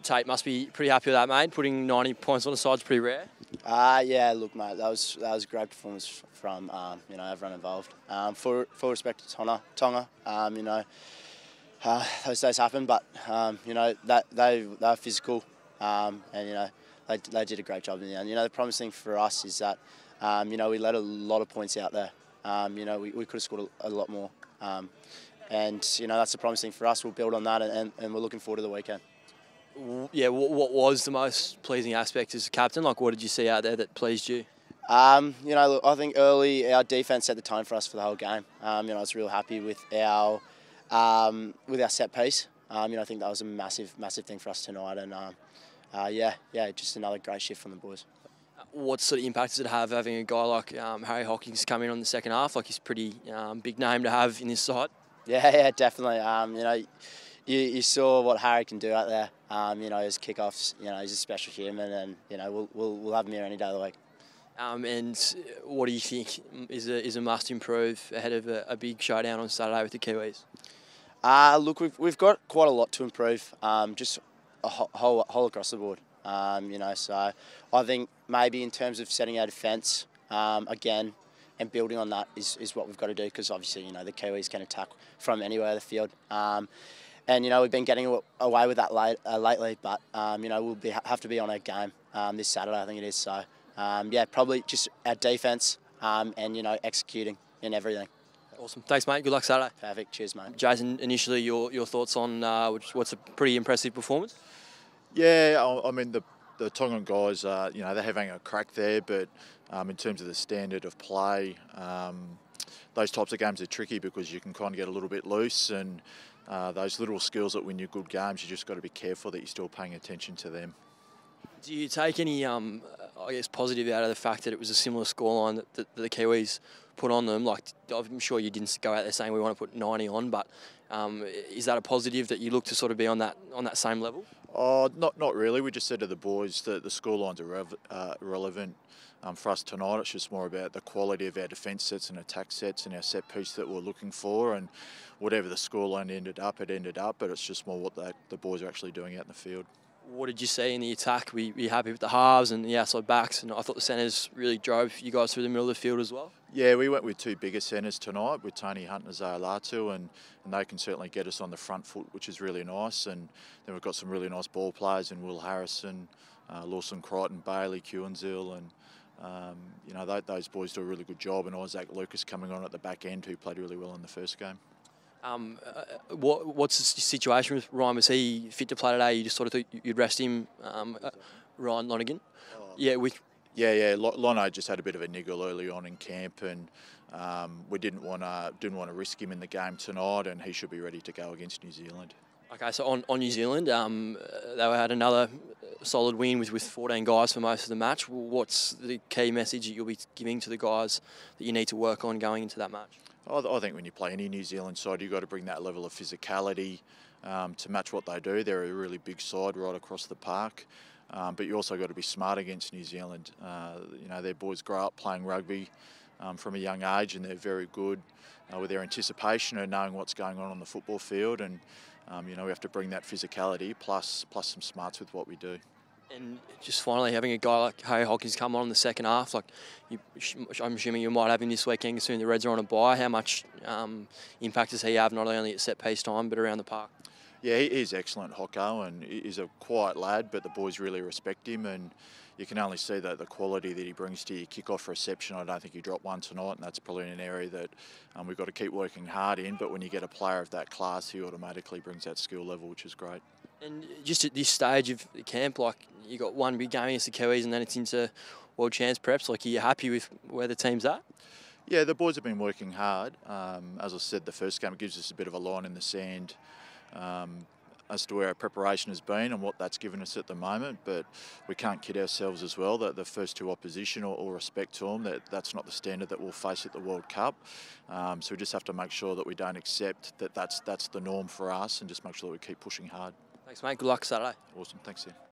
Tate must be pretty happy with that, mate. Putting 90 points on the side's pretty rare. Yeah, look, mate, that was a great performance from everyone involved. Full respect to Tonga. Those days happen, but that they're physical, and they did a great job in the end. The promising thing for us is that we let a lot of points out there. We could have scored a lot more, and that's the promising thing for us. We'll build on that, and we're looking forward to the weekend. Yeah, what was the most pleasing aspect as a captain? Like, what did you see out there that pleased you? Look, I think early our defence set the tone for us for the whole game. I was real happy with our set piece. I think that was a massive thing for us tonight, and just another great shift from the boys. What sort of impact does it have having a guy like Harry Hockings come in on the second half? Like, he's a pretty big name to have in this side. Yeah, definitely. You saw what Harry can do out there. His kickoffs. He's a special human, and we'll have him here any day of the week. And what do you think is a must improve ahead of a big showdown on Saturday with the Kiwis? Look, we've got quite a lot to improve. Just a whole across the board. So I think maybe in terms of setting our defence again and building on that is what we've got to do, because obviously the Kiwis can attack from anywhere in the field. And we've been getting away with that lately, but we'll have to be on our game this Saturday, I think it is. So probably just our defence and executing in everything. Awesome, thanks, mate. Good luck Saturday. Perfect. Cheers, mate. Jason, initially your thoughts on what's a pretty impressive performance? Yeah, I mean the Tongan guys, they're having a crack there, but in terms of the standard of play, those types of games are tricky because you can kind of get a little bit loose, and those little skills that win you good games, you just got to be careful that you're still paying attention to them. Do you take any, positive out of the fact that it was a similar scoreline that the Kiwis put on them? Like, I'm sure you didn't go out there saying we want to put 90 on, but is that a positive that you look to sort of be on that same level? Oh, not really. We just said to the boys that the scorelines are irrelevant for us tonight. It's just more about the quality of our defence sets and attack sets and our set piece that we're looking for, and whatever the scoreline ended up, but it's just more what the boys are actually doing out in the field. What did you see in the attack? Were you happy with the halves and the outside backs? And I thought the centres really drove you guys through the middle of the field as well. Yeah, we went with two bigger centres tonight, with Tony Hunt and Isaiah Latu, and they can certainly get us on the front foot, which is really nice. And then we've got some really nice ball players in Will Harrison, Lawson Crichton, Bailey, Kewenzel, and those boys do a really good job. And Isaac Lucas coming on at the back end, who played really well in the first game. What's the situation with Ryan? Was he fit to play today? You just sort of thought you'd rest him, Ryan Lonergan? Yeah. Lono just had a bit of a niggle early on in camp, and we didn't want to risk him in the game tonight, and he should be ready to go against New Zealand. Okay, so on New Zealand, they had another solid win with 14 guys for most of the match. What's the key message that you'll be giving to the guys that you need to work on going into that match? I think when you play any New Zealand side, you've got to bring that level of physicality to match what they do. They're a really big side right across the park, but you also got to be smart against New Zealand. Their boys grow up playing rugby from a young age, and they're very good with their anticipation and knowing what's going on the football field. And we have to bring that physicality plus some smarts with what we do. And just finally, having a guy like Harry Hockings come on in the second half, I'm assuming you might have him this weekend, considering the Reds are on a bye. How much impact does he have, not only at set piece time, but around the park? Yeah, he's excellent, Hocko, and he's a quiet lad, but the boys really respect him, and you can only see that the quality that he brings to your kick-off reception. I don't think he dropped one tonight, and that's probably an area that we've got to keep working hard in, but when you get a player of that class, he automatically brings that skill level, which is great. And just at this stage of the camp, you got one big game against the Kiwis and then it's into World Champs preps. Are you happy with where the team's at? Yeah, the boys have been working hard. As I said, the first game gives us a bit of a line in the sand as to where our preparation has been and what that's given us at the moment. But we can't kid ourselves as well that the first two opposition, all respect to them, that's not the standard that we'll face at the World Cup. So we just have to make sure that we don't accept that that's the norm for us, and just make sure that we keep pushing hard. Thanks, mate. Good luck Saturday. Awesome. Thanks, Sam.